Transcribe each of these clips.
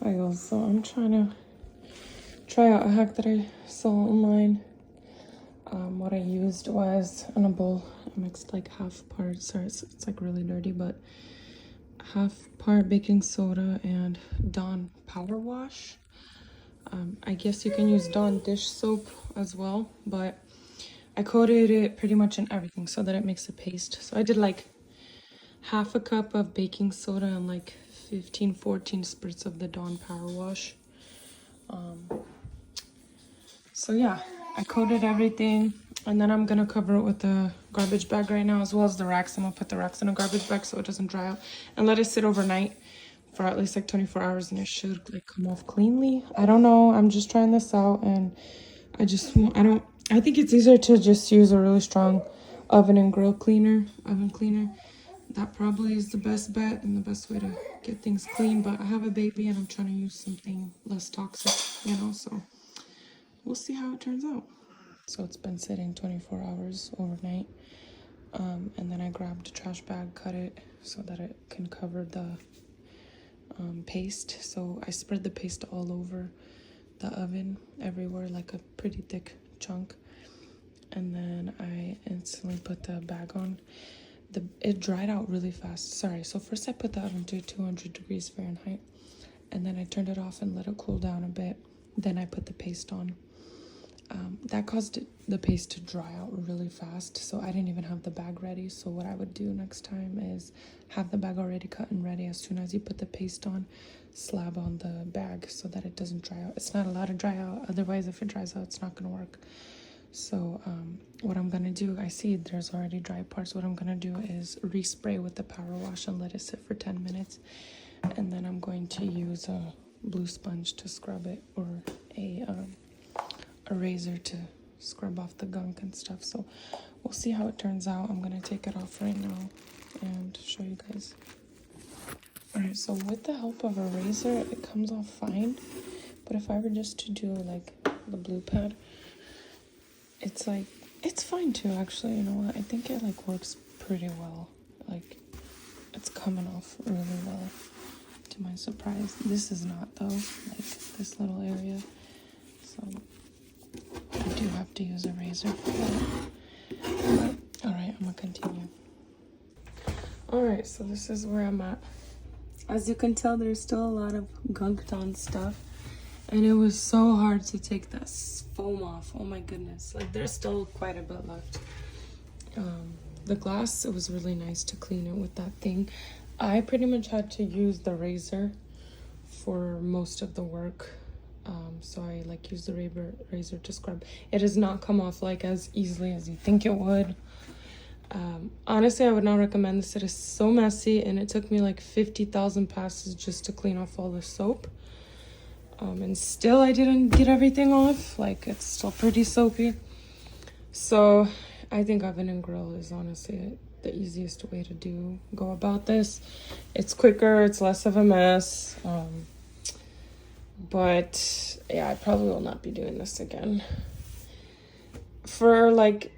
Hi guys, so I'm trying to try out a hack that I saw online. What I used was in a bowl, I mixed like half part, sorry it's like really dirty, but half part baking soda and Dawn Powerwash. I guess you can use Dawn dish soap as well, but I coated it pretty much in everything so that it makes a paste. So I did like half a cup of baking soda and like 14 spritz of the Dawn Powerwash. So yeah, I coated everything, and then I'm gonna cover it with a garbage bag right now, as well as the racks. I'm gonna put the racks in a garbage bag so it doesn't dry out, and let it sit overnight for at least like 24 hours, and it should like come off cleanly. I don't know, I'm just trying this out, and I think it's easier to just use a really strong oven cleaner. That probably is the best bet and the best way to get things clean, but I have a baby and I'm trying to use something less toxic, you know, so we'll see how it turns out. So it's been sitting 24 hours overnight, and then I grabbed a trash bag, cut it so that it can cover the paste. So I spread the paste all over the oven, everywhere, like a pretty thick chunk, and then I instantly put the bag on. It dried out really fast. Sorry, so first I put the oven to 200 degrees Fahrenheit, and then I turned it off and let it cool down a bit. Then I put the paste on. That caused the paste to dry out really fast, so I didn't even have the bag ready. So what I would do next time is have the bag already cut and ready. As soon as you put the paste on, slab on the bag so that it doesn't dry out. It's not allowed to dry out, otherwise if it dries out it's not going to work. So what I'm going to do, I see there's already dry parts. What I'm going to do is respray with the power wash and let it sit for 10 minutes. And then I'm going to use a blue sponge to scrub it, or a razor to scrub off the gunk and stuff. So we'll see how it turns out. I'm going to take it off right now and show you guys. Alright, so with the help of a razor, it comes off fine. But if I were just to do like the blue pad, it's like, it's fine too, actually. You know what? I think it like works pretty well. Like, it's coming off really well, to my surprise. This is not though, like this little area. So I do have to use a razor for that. Alright, I'm gonna continue. Alright, so this is where I'm at. As you can tell, there's still a lot of gunked-on stuff. And it was so hard to take that foam off. Oh my goodness. Like, there's still quite a bit left. The glass, it was really nice to clean it with that thing. I pretty much had to use the razor for most of the work. So I like use the razor to scrub. It does not come off like as easily as you think it would. Honestly, I would not recommend this. It is so messy, and it took me like 50,000 passes just to clean off all the soap. And still I didn't get everything off. Like, it's still pretty soapy. So I think oven and grill is honestly the easiest way to go about this. It's quicker, it's less of a mess. But yeah, I probably will not be doing this again. For like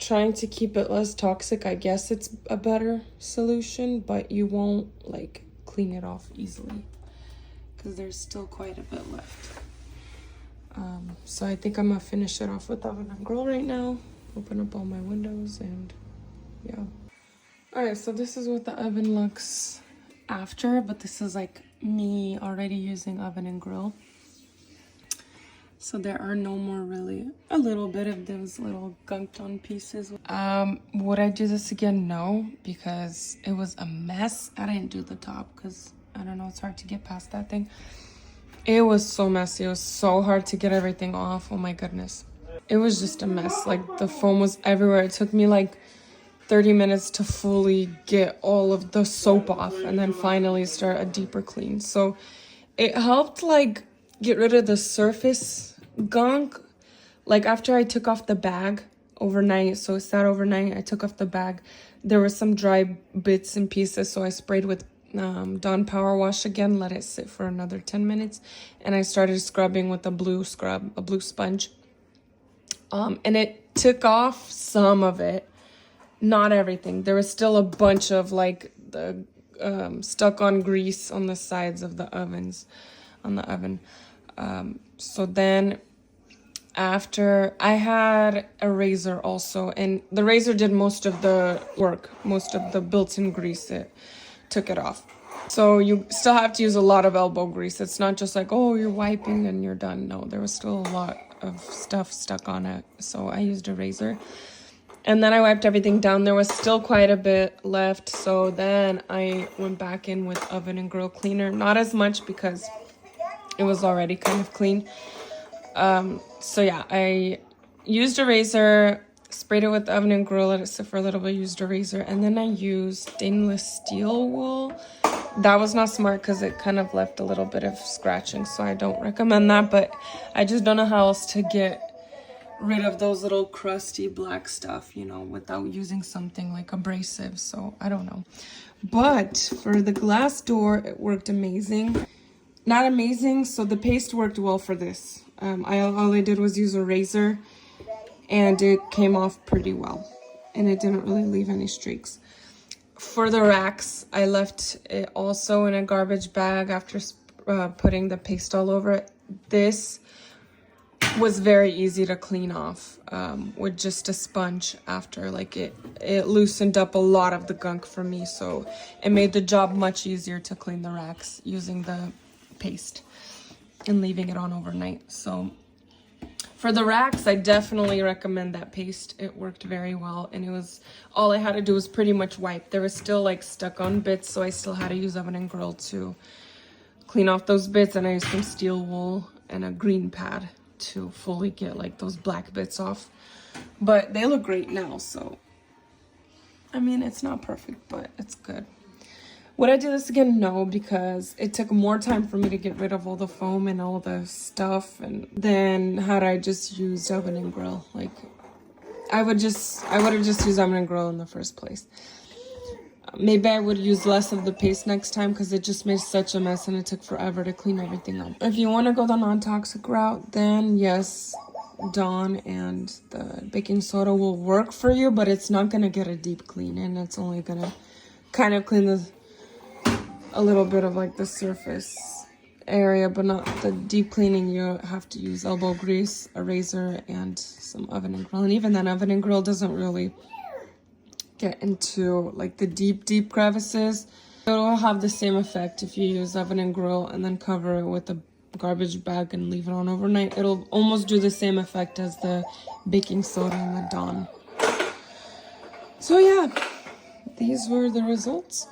trying to keep it less toxic, I guess it's a better solution, but you won't like clean it off easily, because there's still quite a bit left. So I think I'm gonna finish it off with oven and grill right now. Open up all my windows, and yeah. Alright, so this is what the oven looks after, but this is like me already using oven and grill. So there are no more, really, a little bit of those little gunked-on pieces. Would I do this again? No, because it was a mess. I didn't do the top because I don't know, it's hard to get past that thing. It was so messy. It was so hard to get everything off. Oh my goodness. It was just a mess. Like, the foam was everywhere. It took me like 30 minutes to fully get all of the soap off and then finally start a deeper clean. So it helped like get rid of the surface gunk. Like, after I took off the bag overnight, so it sat overnight, I took off the bag, there were some dry bits and pieces, so I sprayed with Dawn Powerwash again, let it sit for another 10 minutes, and I started scrubbing with a blue sponge. And it took off some of it, not everything. There was still a bunch of like the stuck on grease on the sides of the ovens, on the oven. So then after, I had a razor also, and the razor did most of the work, most of the built-in grease. It took it off. So you still have to use a lot of elbow grease. It's not just like, oh, you're wiping and you're done. No, there was still a lot of stuff stuck on it. So I used a razor. And then I wiped everything down. There was still quite a bit left. So then I went back in with oven and grill cleaner. Not as much because it was already kind of clean. So yeah, I used a razor, sprayed it with the oven and grill, let it sit for a little bit, used a razor, and then I used stainless steel wool. That was not smart because it kind of left a little bit of scratching, so I don't recommend that, but I just don't know how else to get rid of those little crusty black stuff, you know, without using something like abrasive, so I don't know. But for the glass door, it worked amazing. Not amazing, so the paste worked well for this. All I did was use a razor, and it came off pretty well, and it didn't really leave any streaks. For the racks, I left it also in a garbage bag after putting the paste all over it. This was very easy to clean off with just a sponge after. Like it loosened up a lot of the gunk for me, so it made the job much easier to clean the racks using the paste and leaving it on overnight. So for the racks, I definitely recommend that paste. It worked very well, and it was, all I had to do was pretty much wipe. There was still like stuck on bits, so I still had to use oven and grill to clean off those bits, and I used some steel wool and a green pad to fully get like those black bits off. But they look great now, so I mean, it's not perfect, but it's good. Would I do this again? No, because it took more time for me to get rid of all the foam and all the stuff, and then had I just used oven and grill. Like I would have just used oven and grill in the first place. Maybe I would use less of the paste next time because it just made such a mess and it took forever to clean everything up. If you want to go the non-toxic route, then yes, Dawn and the baking soda will work for you, but it's not going to get a deep clean, and it's only going to kind of clean a little bit of like the surface area, but not the deep cleaning. You have to use elbow grease, a razor, and some oven and grill. And even then, oven and grill doesn't really get into like the deep crevices. It'll have the same effect if you use oven and grill and then cover it with a garbage bag and leave it on overnight. It'll almost do the same effect as the baking soda and the Dawn. So yeah, these were the results.